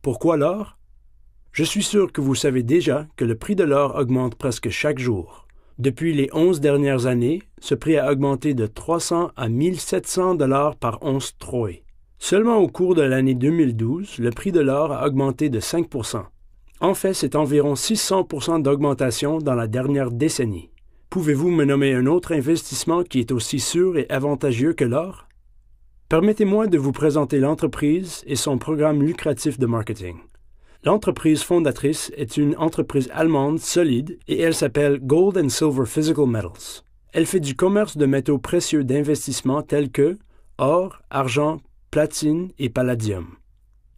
Pourquoi l'or? Je suis sûr que vous savez déjà que le prix de l'or augmente presque chaque jour. Depuis les 11 dernières années, ce prix a augmenté de 300 à 1700 $ par once troy. Seulement au cours de l'année 2012, le prix de l'or a augmenté de 5 %. En fait, c'est environ 600 % d'augmentation dans la dernière décennie. Pouvez-vous me nommer un autre investissement qui est aussi sûr et avantageux que l'or? Permettez-moi de vous présenter l'entreprise et son programme lucratif de marketing. L'entreprise fondatrice est une entreprise allemande solide et elle s'appelle Gold and Silver Physical Metals. Elle fait du commerce de métaux précieux d'investissement tels que or, argent, platine et palladium.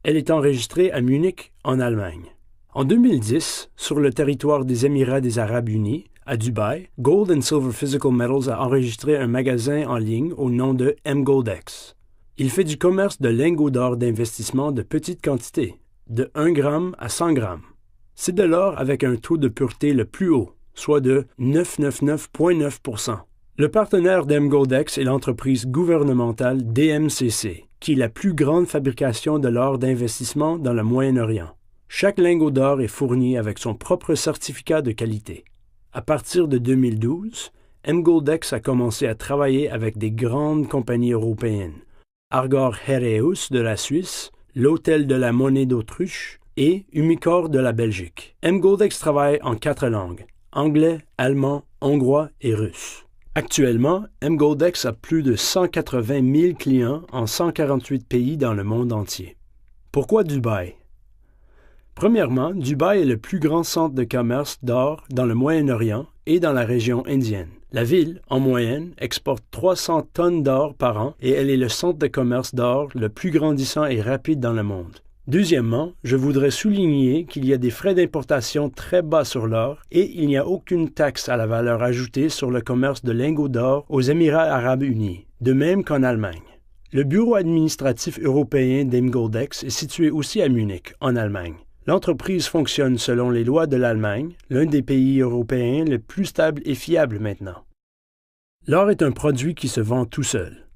Elle est enregistrée à Munich, en Allemagne. En 2010, sur le territoire des Émirats des Arabes Unis, à Dubaï, Gold and Silver Physical Metals a enregistré un magasin en ligne au nom de mGoldX. Il fait du commerce de lingots d'or d'investissement de petite quantité, de 1 gramme à 100 grammes. C'est de l'or avec un taux de pureté le plus haut, soit de 999,9 %. Le partenaire d'mGoldX est l'entreprise gouvernementale DMCC, qui est la plus grande fabrication de l'or d'investissement dans le Moyen-Orient. Chaque lingot d'or est fourni avec son propre certificat de qualité. À partir de 2012, mGoldX a commencé à travailler avec des grandes compagnies européennes, Argor Heraeus de la Suisse, l'Hôtel de la Monnaie d'Autruche et Umicore de la Belgique. mGoldX travaille en 4 langues, anglais, allemand, hongrois et russe. Actuellement, mGoldX a plus de 180 000 clients en 148 pays dans le monde entier. Pourquoi Dubaï? Premièrement, Dubaï est le plus grand centre de commerce d'or dans le Moyen-Orient et dans la région indienne. La ville, en moyenne, exporte 300 tonnes d'or par an et elle est le centre de commerce d'or le plus grandissant et rapide dans le monde. Deuxièmement, je voudrais souligner qu'il y a des frais d'importation très bas sur l'or et il n'y a aucune taxe à la valeur ajoutée sur le commerce de lingots d'or aux Émirats arabes unis, de même qu'en Allemagne. Le bureau administratif européen d'mGoldX est situé aussi à Munich, en Allemagne. L'entreprise fonctionne selon les lois de l'Allemagne, l'un des pays européens les plus stables et fiables maintenant. L'or est un produit qui se vend tout seul.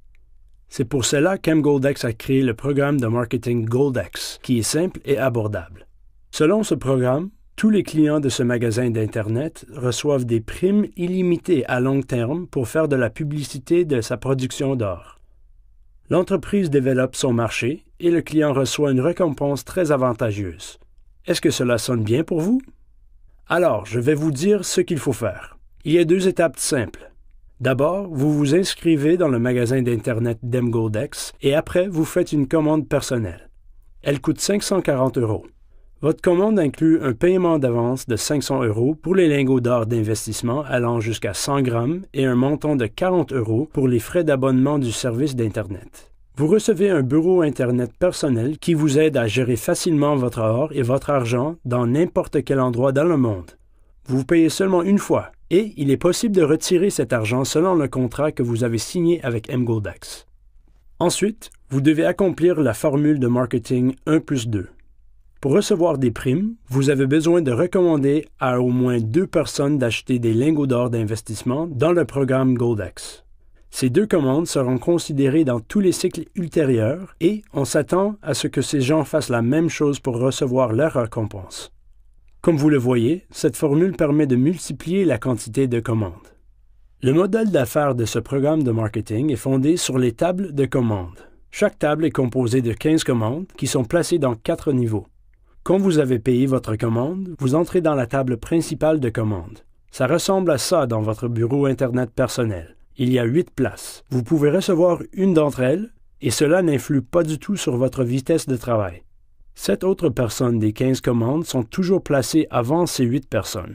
C'est pour cela qu'mGoldX a créé le programme de marketing GoldX, qui est simple et abordable. Selon ce programme, tous les clients de ce magasin d'Internet reçoivent des primes illimitées à long terme pour faire de la publicité de sa production d'or. L'entreprise développe son marché et le client reçoit une récompense très avantageuse. Est-ce que cela sonne bien pour vous? Alors, je vais vous dire ce qu'il faut faire. Il y a 2 étapes simples. D'abord, vous vous inscrivez dans le magasin d'Internet d'mGoldX et après, vous faites une commande personnelle. Elle coûte 540 €. Votre commande inclut un paiement d'avance de 500 € pour les lingots d'or d'investissement allant jusqu'à 100 grammes et un montant de 40 € pour les frais d'abonnement du service d'Internet. Vous recevez un bureau Internet personnel qui vous aide à gérer facilement votre or et votre argent dans n'importe quel endroit dans le monde. Vous payez seulement une fois et il est possible de retirer cet argent selon le contrat que vous avez signé avec mGoldX. Ensuite, vous devez accomplir la formule de marketing 1+2. Pour recevoir des primes, vous avez besoin de recommander à au moins 2 personnes d'acheter des lingots d'or d'investissement dans le programme GoldX. Ces 2 commandes seront considérées dans tous les cycles ultérieurs et on s'attend à ce que ces gens fassent la même chose pour recevoir leur récompense. Comme vous le voyez, cette formule permet de multiplier la quantité de commandes. Le modèle d'affaires de ce programme de marketing est fondé sur les tables de commandes. Chaque table est composée de 15 commandes qui sont placées dans 4 niveaux. Quand vous avez payé votre commande, vous entrez dans la table principale de commande. Ça ressemble à ça dans votre bureau Internet personnel. Il y a 8 places. Vous pouvez recevoir une d'entre elles et cela n'influe pas du tout sur votre vitesse de travail. 7 autres personnes des 15 commandes sont toujours placées avant ces 8 personnes.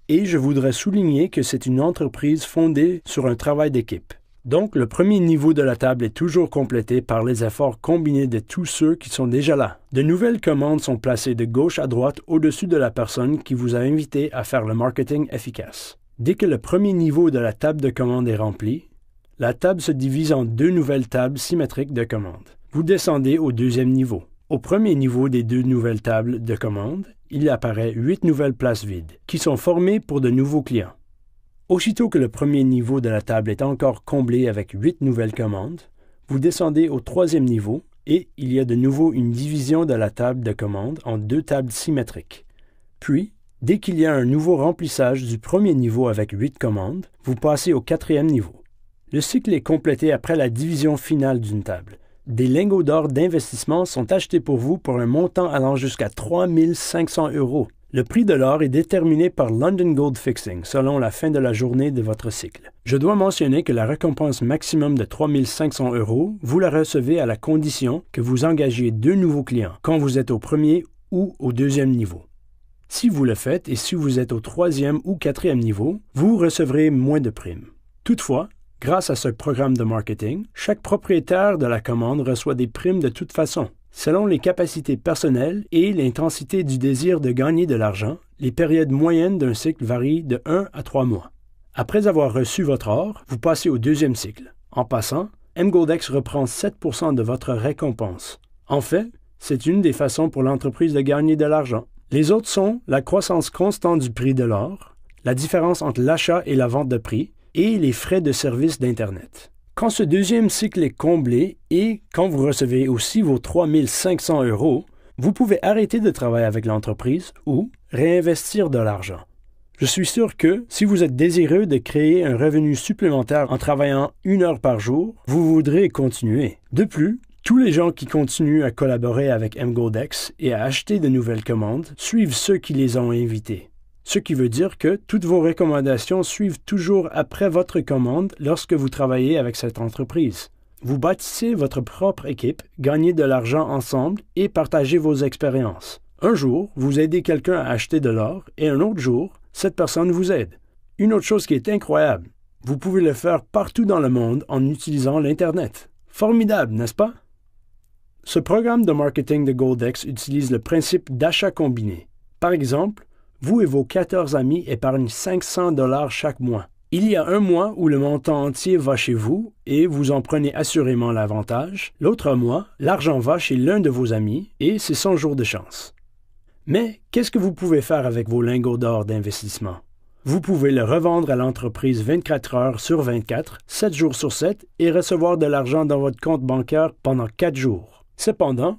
Et je voudrais souligner que c'est une entreprise fondée sur un travail d'équipe. Donc, le premier niveau de la table est toujours complété par les efforts combinés de tous ceux qui sont déjà là. De nouvelles commandes sont placées de gauche à droite au-dessus de la personne qui vous a invité à faire le marketing efficace. Dès que le premier niveau de la table de commande est rempli, la table se divise en 2 nouvelles tables symétriques de commande. Vous descendez au 2e niveau. Au premier niveau des 2 nouvelles tables de commande, il apparaît 8 nouvelles places vides, qui sont formées pour de nouveaux clients. Aussitôt que le premier niveau de la table est encore comblé avec 8 nouvelles commandes, vous descendez au 3e niveau et il y a de nouveau une division de la table de commande en deux tables symétriques. Puis, dès qu'il y a un nouveau remplissage du premier niveau avec 8 commandes, vous passez au quatrième niveau. Le cycle est complété après la division finale d'une table. Des lingots d'or d'investissement sont achetés pour vous pour un montant allant jusqu'à 3 500 €. Le prix de l'or est déterminé par London Gold Fixing selon la fin de la journée de votre cycle. Je dois mentionner que la récompense maximum de 3 500 €, vous la recevez à la condition que vous engagiez 2 nouveaux clients quand vous êtes au premier ou au deuxième niveau. Si vous le faites et si vous êtes au troisième ou quatrième niveau, vous recevrez moins de primes. Toutefois, grâce à ce programme de marketing, chaque propriétaire de la commande reçoit des primes de toute façon. Selon les capacités personnelles et l'intensité du désir de gagner de l'argent, les périodes moyennes d'un cycle varient de 1 à 3 mois. Après avoir reçu votre or, vous passez au deuxième cycle. En passant, mGoldX reprend 7% de votre récompense. En fait, c'est une des façons pour l'entreprise de gagner de l'argent. Les autres sont la croissance constante du prix de l'or, la différence entre l'achat et la vente de prix, et les frais de service d'Internet. Quand ce deuxième cycle est comblé et quand vous recevez aussi vos 3 500 €, vous pouvez arrêter de travailler avec l'entreprise ou réinvestir de l'argent. Je suis sûr que si vous êtes désireux de créer un revenu supplémentaire en travaillant 1 heure par jour, vous voudrez continuer. De plus, tous les gens qui continuent à collaborer avec mGoldX et à acheter de nouvelles commandes suivent ceux qui les ont invités. Ce qui veut dire que toutes vos recommandations suivent toujours après votre commande lorsque vous travaillez avec cette entreprise. Vous bâtissez votre propre équipe, gagnez de l'argent ensemble et partagez vos expériences. Un jour, vous aidez quelqu'un à acheter de l'or et un autre jour, cette personne vous aide. Une autre chose qui est incroyable, vous pouvez le faire partout dans le monde en utilisant l'Internet. Formidable, n'est-ce pas? Ce programme de marketing de GoldX utilise le principe d'achat combiné. Par exemple, vous et vos 14 amis épargnent 500 $ chaque mois. Il y a un mois où le montant entier va chez vous et vous en prenez assurément l'avantage. L'autre mois, l'argent va chez l'un de vos amis et c'est son jour de chance. Mais qu'est-ce que vous pouvez faire avec vos lingots d'or d'investissement? Vous pouvez le revendre à l'entreprise 24 heures sur 24, 7 jours sur 7 et recevoir de l'argent dans votre compte bancaire pendant 4 jours. Cependant,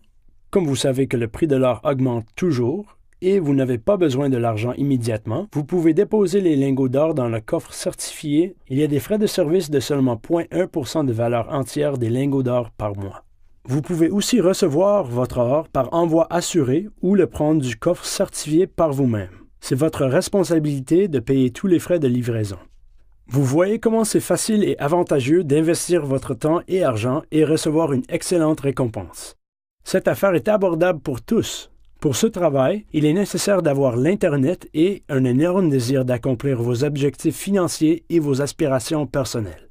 comme vous savez que le prix de l'or augmente toujours, et vous n'avez pas besoin de l'argent immédiatement, vous pouvez déposer les lingots d'or dans le coffre certifié. Il y a des frais de service de seulement 0,1% de valeur entière des lingots d'or par mois. Vous pouvez aussi recevoir votre or par envoi assuré ou le prendre du coffre certifié par vous-même. C'est votre responsabilité de payer tous les frais de livraison. Vous voyez comment c'est facile et avantageux d'investir votre temps et argent et recevoir une excellente récompense. Cette affaire est abordable pour tous. Pour ce travail, il est nécessaire d'avoir l'Internet et un énorme désir d'accomplir vos objectifs financiers et vos aspirations personnelles.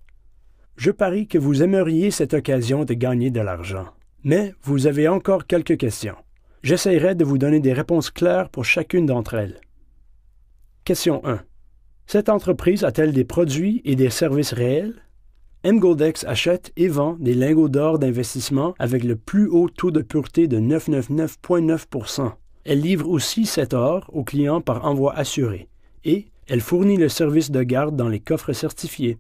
Je parie que vous aimeriez cette occasion de gagner de l'argent. Mais vous avez encore quelques questions. J'essaierai de vous donner des réponses claires pour chacune d'entre elles. Question 1. Cette entreprise a-t-elle des produits et des services réels? mGoldX achète et vend des lingots d'or d'investissement avec le plus haut taux de pureté de 999,9%. Elle livre aussi cet or aux clients par envoi assuré et elle fournit le service de garde dans les coffres certifiés.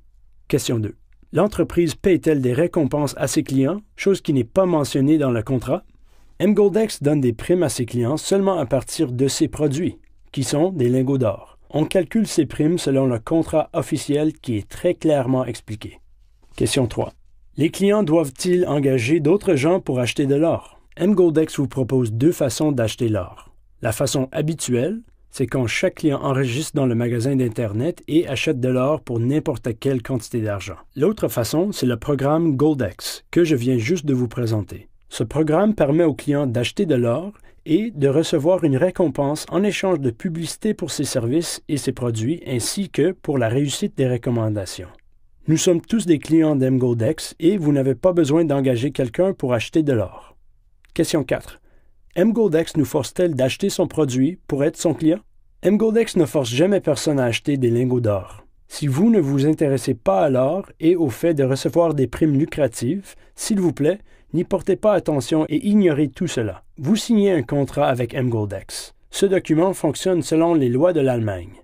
Question 2. L'entreprise paye-t-elle des récompenses à ses clients, chose qui n'est pas mentionnée dans le contrat? mGoldX donne des primes à ses clients seulement à partir de ses produits, qui sont des lingots d'or. On calcule ces primes selon le contrat officiel qui est très clairement expliqué. Question 3. Les clients doivent-ils engager d'autres gens pour acheter de l'or? mGoldX vous propose 2 façons d'acheter l'or. La façon habituelle, c'est quand chaque client enregistre dans le magasin d'Internet et achète de l'or pour n'importe quelle quantité d'argent. L'autre façon, c'est le programme GoldX, que je viens juste de vous présenter. Ce programme permet aux clients d'acheter de l'or et de recevoir une récompense en échange de publicité pour ses services et ses produits, ainsi que pour la réussite des recommandations. Nous sommes tous des clients d'mGoldX et vous n'avez pas besoin d'engager quelqu'un pour acheter de l'or. Question 4. mGoldX nous force-t-elle d'acheter son produit pour être son client? mGoldX ne force jamais personne à acheter des lingots d'or. Si vous ne vous intéressez pas à l'or et au fait de recevoir des primes lucratives, s'il vous plaît, n'y portez pas attention et ignorez tout cela. Vous signez un contrat avec mGoldX. Ce document fonctionne selon les lois de l'Allemagne.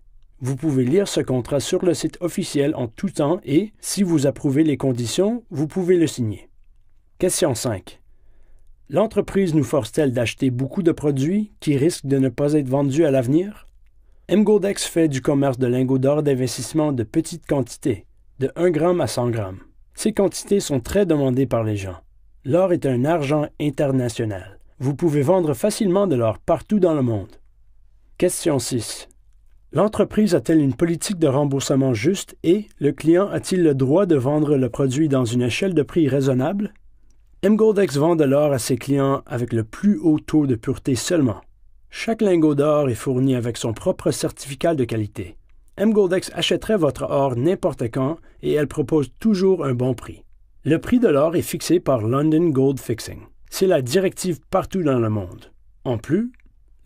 Vous pouvez lire ce contrat sur le site officiel en tout temps et, si vous approuvez les conditions, vous pouvez le signer. Question 5. L'entreprise nous force-t-elle d'acheter beaucoup de produits qui risquent de ne pas être vendus à l'avenir? MGoldX fait du commerce de lingots d'or d'investissement de petites quantités, de 1 gramme à 100 grammes. Ces quantités sont très demandées par les gens. L'or est un argent international. Vous pouvez vendre facilement de l'or partout dans le monde. Question 6. L'entreprise a-t-elle une politique de remboursement juste et le client a-t-il le droit de vendre le produit dans une échelle de prix raisonnable? MGoldX vend de l'or à ses clients avec le plus haut taux de pureté seulement. Chaque lingot d'or est fourni avec son propre certificat de qualité. MGoldX achèterait votre or n'importe quand et elle propose toujours un bon prix. Le prix de l'or est fixé par London Gold Fixing. C'est la directive partout dans le monde. En plus,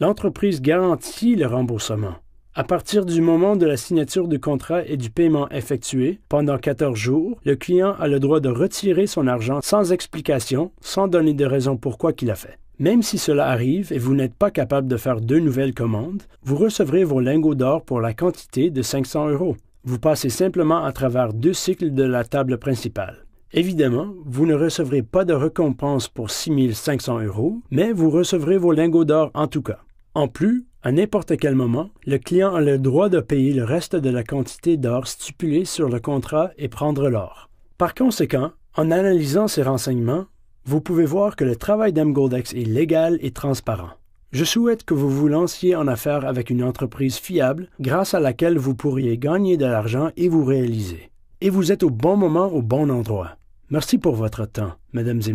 l'entreprise garantit le remboursement. À partir du moment de la signature du contrat et du paiement effectué, pendant 14 jours, le client a le droit de retirer son argent sans explication, sans donner de raison pourquoi il l'a fait. Même si cela arrive et vous n'êtes pas capable de faire 2 nouvelles commandes, vous recevrez vos lingots d'or pour la quantité de 500 €. Vous passez simplement à travers 2 cycles de la table principale. Évidemment, vous ne recevrez pas de récompense pour 6 500 €, mais vous recevrez vos lingots d'or en tout cas. En plus, à n'importe quel moment, le client a le droit de payer le reste de la quantité d'or stipulée sur le contrat et prendre l'or. Par conséquent, en analysant ces renseignements, vous pouvez voir que le travail d'MGoldX est légal et transparent. Je souhaite que vous vous lanciez en affaires avec une entreprise fiable grâce à laquelle vous pourriez gagner de l'argent et vous réaliser. Et vous êtes au bon moment au bon endroit. Merci pour votre temps, mesdames et messieurs.